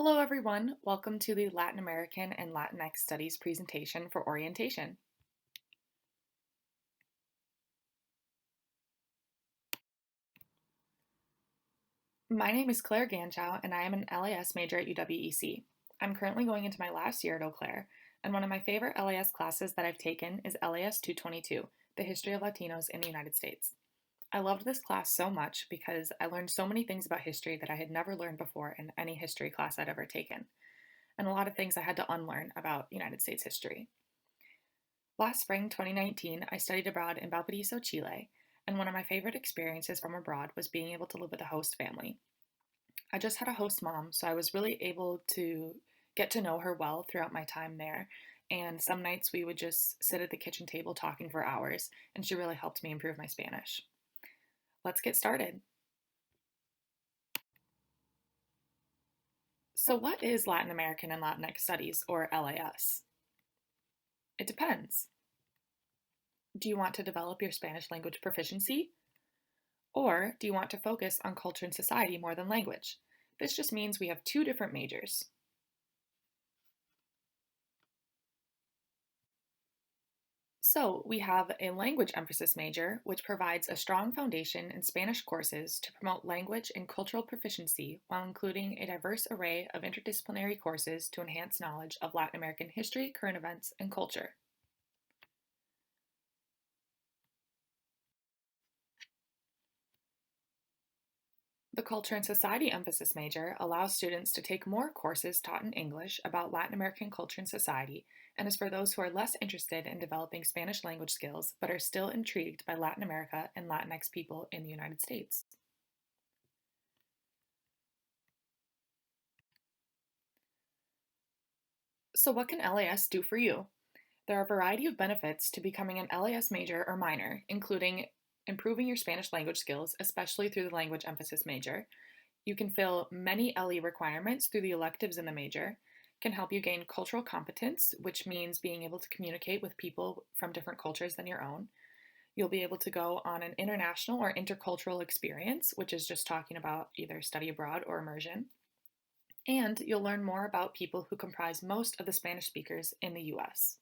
Hello everyone, welcome to the Latin American and Latinx Studies presentation for orientation. My name is Claire Ganchow and I am an LAS major at UWEC. I'm currently going into my last year at Eau Claire, and one of my favorite LAS classes that I've taken is LAS 222, The History of Latinos in the United States. I loved this class so much because I learned so many things about history that I had never learned before in any history class I'd ever taken, and a lot of things I had to unlearn about United States history. Last spring, 2019, I studied abroad in Valparaiso, Chile, and one of my favorite experiences from abroad was being able to live with a host family. I just had a host mom, so I was really able to get to know her well throughout my time there, and some nights we would just sit at the kitchen table talking for hours, and she really helped me improve my Spanish. Let's get started. So, what is Latin American and Latinx Studies, or LAS? It depends. Do you want to develop your Spanish language proficiency? Or do you want to focus on culture and society more than language? This just means we have two different majors. So we have a language emphasis major, which provides a strong foundation in Spanish courses to promote language and cultural proficiency while including a diverse array of interdisciplinary courses to enhance knowledge of Latin American history, current events, and culture. The Culture and Society emphasis major allows students to take more courses taught in English about Latin American culture and society, and is for those who are less interested in developing Spanish language skills but are still intrigued by Latin America and Latinx people in the United States. So, what can LAS do for you? There are a variety of benefits to becoming an LAS major or minor, including improving your Spanish language skills, especially through the language emphasis major. You can fill many LE requirements through the electives in the major, can help you gain cultural competence, which means being able to communicate with people from different cultures than your own. You'll be able to go on an international or intercultural experience, which is just talking about either study abroad or immersion. And you'll learn more about people who comprise most of the Spanish speakers in the US.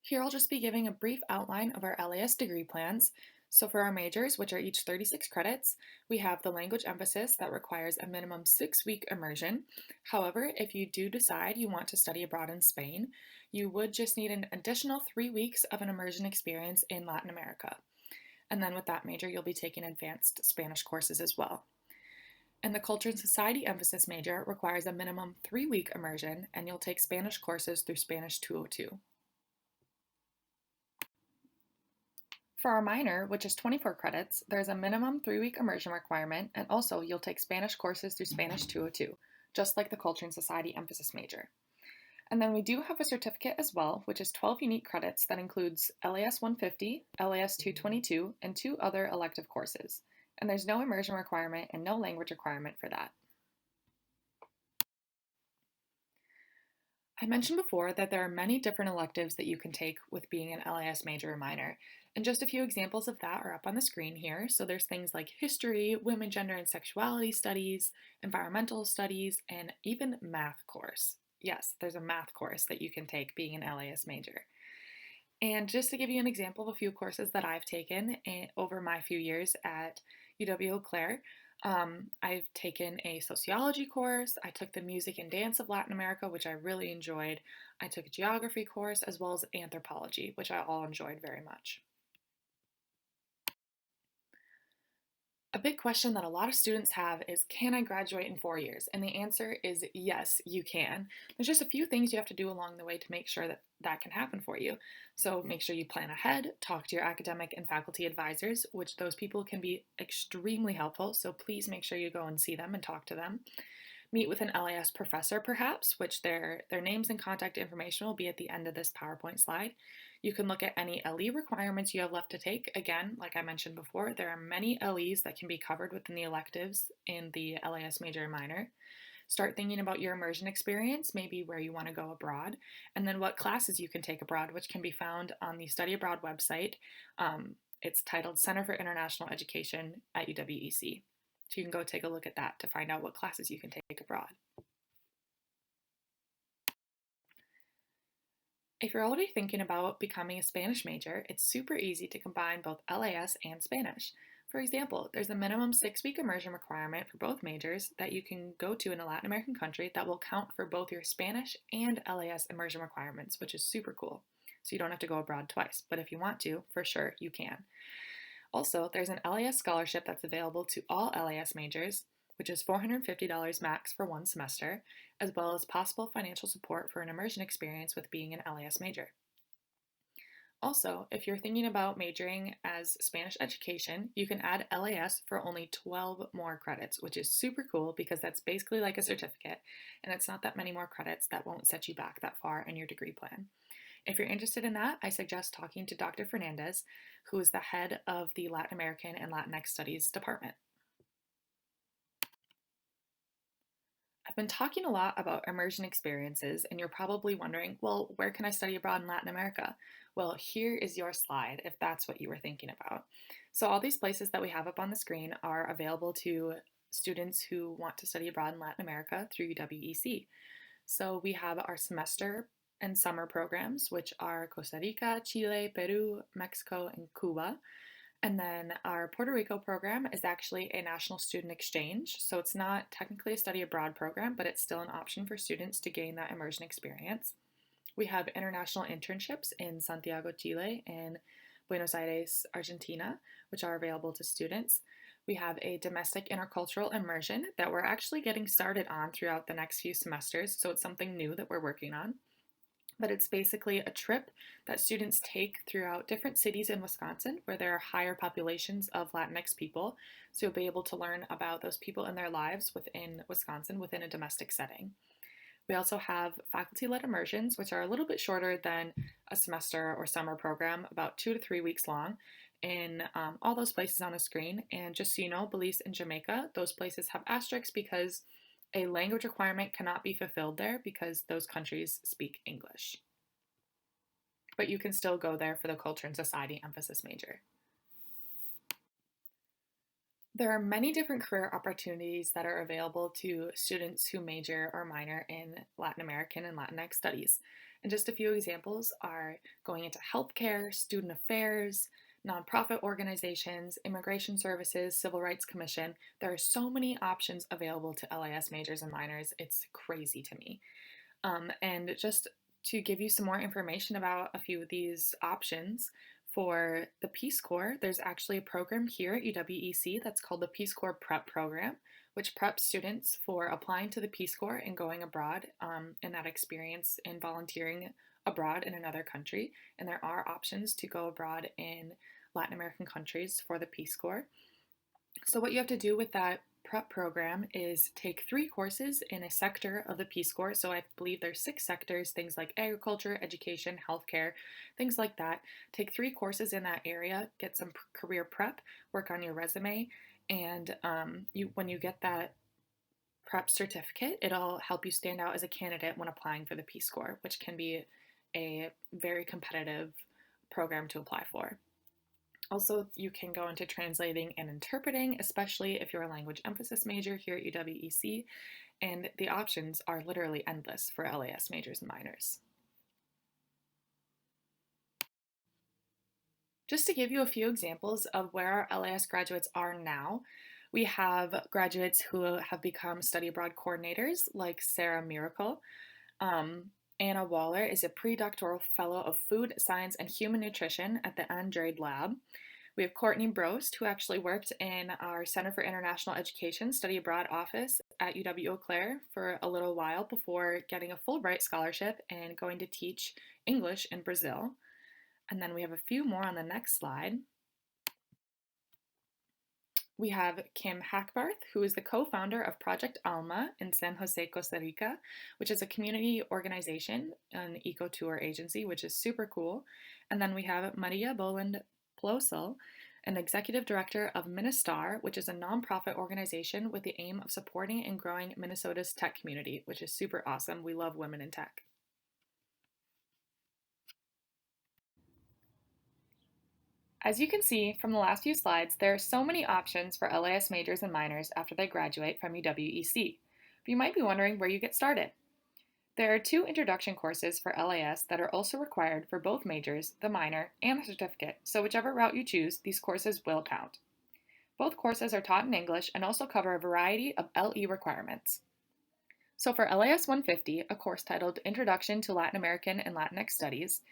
Here I'll just be giving a brief outline of our LAS degree plans. So for our majors, which are each 36 credits, we have the language emphasis that requires a minimum 6-week immersion. However, if you do decide you want to study abroad in Spain, you would just need an additional 3 weeks of an immersion experience in Latin America. And then with that major, you'll be taking advanced Spanish courses as well. And the Culture and Society emphasis major requires a minimum 3-week immersion, and you'll take Spanish courses through Spanish 202. For our minor, which is 24 credits, there's a minimum 3-week immersion requirement, and also you'll take Spanish courses through Spanish 202, just like the Culture and Society emphasis major. And then we do have a certificate as well, which is 12 unique credits that includes LAS 150, LAS 222, and 2 other elective courses. And there's no immersion requirement and no language requirement for that. I mentioned before that there are many different electives that you can take with being an LAS major or minor, and just a few examples of that are up on the screen here. So there's things like history, women, gender, and sexuality studies, environmental studies, and even math course. Yes, there's a math course that you can take being an LAS major. And just to give you an example of a few courses that I've taken over my few years at UW Eau Claire, I've taken a sociology course. I took the music and dance of Latin America, which I really enjoyed. I took a geography course as well as anthropology, which I all enjoyed very much. A big question that a lot of students have is, can I graduate in 4 years? And the answer is yes, you can. There's just a few things you have to do along the way to make sure that that can happen for you. So make sure you plan ahead, talk to your academic and faculty advisors, which those people can be extremely helpful. So please make sure you go and see them and talk to them. Meet with an LAS professor, perhaps, which their names and contact information will be at the end of this PowerPoint slide. You can look at any LE requirements you have left to take. Again, like I mentioned before, there are many LEs that can be covered within the electives in the LAS major and minor. Start thinking about your immersion experience, maybe where you want to go abroad, and then what classes you can take abroad, which can be found on the Study Abroad website. It's titled Center for International Education at UWEC. So you can go take a look at that to find out what classes you can take abroad. If you're already thinking about becoming a Spanish major, it's super easy to combine both LAS and Spanish. For example, there's a minimum 6-week immersion requirement for both majors that you can go to in a Latin American country that will count for both your Spanish and LAS immersion requirements, which is super cool. So you don't have to go abroad twice, but if you want to, for sure, you can. Also, there's an LAS scholarship that's available to all LAS majors, which is $450 max for one semester, as well as possible financial support for an immersion experience with being an LAS major. Also, if you're thinking about majoring as Spanish education, you can add LAS for only 12 more credits, which is super cool because that's basically like a certificate, and it's not that many more credits that won't set you back that far in your degree plan. If you're interested in that, I suggest talking to Dr. Fernandez, who is the head of the Latin American and Latinx Studies department. I've been talking a lot about immersion experiences, and you're probably wondering, well, where can I study abroad in Latin America? Well, here is your slide if that's what you were thinking about. So, all these places that we have up on the screen are available to students who want to study abroad in Latin America through UWEC. So, we have our semester and summer programs, which are Costa Rica, Chile, Peru, Mexico, and Cuba. And then our Puerto Rico program is actually a national student exchange. So it's not technically a study abroad program, but it's still an option for students to gain that immersion experience. We have international internships in Santiago, Chile, and Buenos Aires, Argentina, which are available to students. We have a domestic intercultural immersion that we're actually getting started on throughout the next few semesters. So it's something new that we're working on. But it's basically a trip that students take throughout different cities in Wisconsin where there are higher populations of Latinx people. So you'll be able to learn about those people and their lives within Wisconsin within a domestic setting. We also have faculty-led immersions, which are a little bit shorter than a semester or summer program, about 2 to 3 weeks long, in all those places on the screen. And just so you know, Belize and Jamaica, those places have asterisks because a language requirement cannot be fulfilled there because those countries speak English. But you can still go there for the culture and society emphasis major. There are many different career opportunities that are available to students who major or minor in Latin American and Latinx studies. And just a few examples are going into healthcare, student affairs, nonprofit organizations, immigration services, civil rights commission. There are so many options available to LAS majors and minors. It's crazy to me. And just to give you some more information about a few of these options, for the Peace Corps, there's actually a program here at UWEC that's called the Peace Corps Prep Program, which preps students for applying to the Peace Corps and going abroad in that experience and volunteering abroad in another country. And there are options to go abroad in Latin American countries for the Peace Corps. So what you have to do with that prep program is take 3 courses in a sector of the Peace Corps. So I believe there's 6 sectors, things like agriculture, education, healthcare, things like that. Take 3 courses in that area, get some career prep, work on your resume, and when you get that prep certificate, it'll help you stand out as a candidate when applying for the Peace Corps, which can be a very competitive program to apply for. Also, you can go into translating and interpreting, especially if you're a language emphasis major here at UWEC, and the options are literally endless for LAS majors and minors. Just to give you a few examples of where our LAS graduates are now, we have graduates who have become study abroad coordinators like Sarah Miracle. Anna Waller is a pre-doctoral fellow of food science and human nutrition at the Andrade Lab. We have Courtney Brost, who actually worked in our Center for International Education Study Abroad office at UW-Eau Claire for a little while before getting a Fulbright scholarship and going to teach English in Brazil. And then we have a few more on the next slide. We have Kim Hackbarth, who is the co-founder of Project Alma in San Jose, Costa Rica, which is a community organization, an eco-tour agency, which is super cool. And then we have Maria Boland Plosel, an executive director of Ministar, which is a nonprofit organization with the aim of supporting and growing Minnesota's tech community, which is super awesome. We love women in tech. As you can see from the last few slides, there are so many options for LAS majors and minors after they graduate from UWEC. But you might be wondering where you get started. There are 2 introduction courses for LAS that are also required for both majors, the minor, and the certificate, so whichever route you choose, these courses will count. Both courses are taught in English and also cover a variety of LE requirements. So for LAS 150, a course titled Introduction to Latin American and Latinx Studies,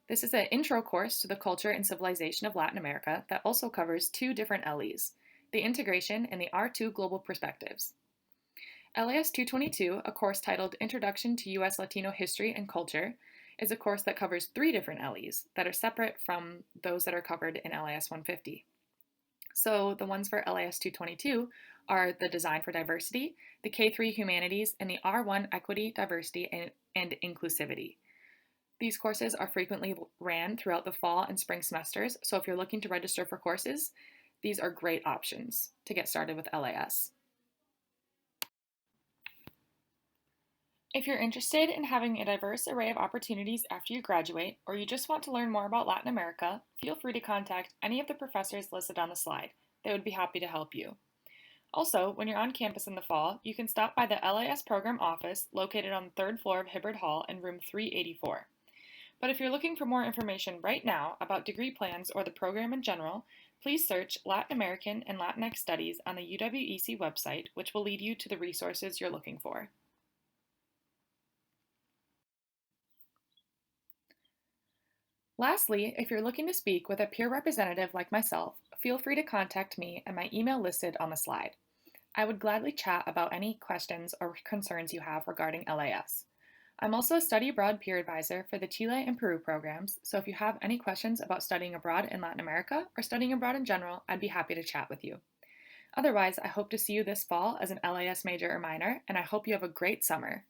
this is an intro course to the culture and civilization of Latin America that also covers 2 different LEs, the Integration and the R2 Global Perspectives. LAS 222, a course titled Introduction to U.S. Latino History and Culture, is a course that covers 3 different LEs that are separate from those that are covered in LAS 150. So the ones for LAS 222 are the Design for Diversity, the K3 Humanities, and the R1 Equity, Diversity, and Inclusivity. These courses are frequently ran throughout the fall and spring semesters, so if you're looking to register for courses, these are great options to get started with LAS. If you're interested in having a diverse array of opportunities after you graduate, or you just want to learn more about Latin America, feel free to contact any of the professors listed on the slide. They would be happy to help you. Also, when you're on campus in the fall, you can stop by the LAS program office located on the 3rd floor of Hibbard Hall in room 384. But if you're looking for more information right now about degree plans or the program in general, please search Latin American and Latinx Studies on the UWEC website, which will lead you to the resources you're looking for. Lastly, if you're looking to speak with a peer representative like myself, feel free to contact me at my email listed on the slide. I would gladly chat about any questions or concerns you have regarding LAS. I'm also a study abroad peer advisor for the Chile and Peru programs, so if you have any questions about studying abroad in Latin America or studying abroad in general, I'd be happy to chat with you. Otherwise, I hope to see you this fall as an LAS major or minor, and I hope you have a great summer.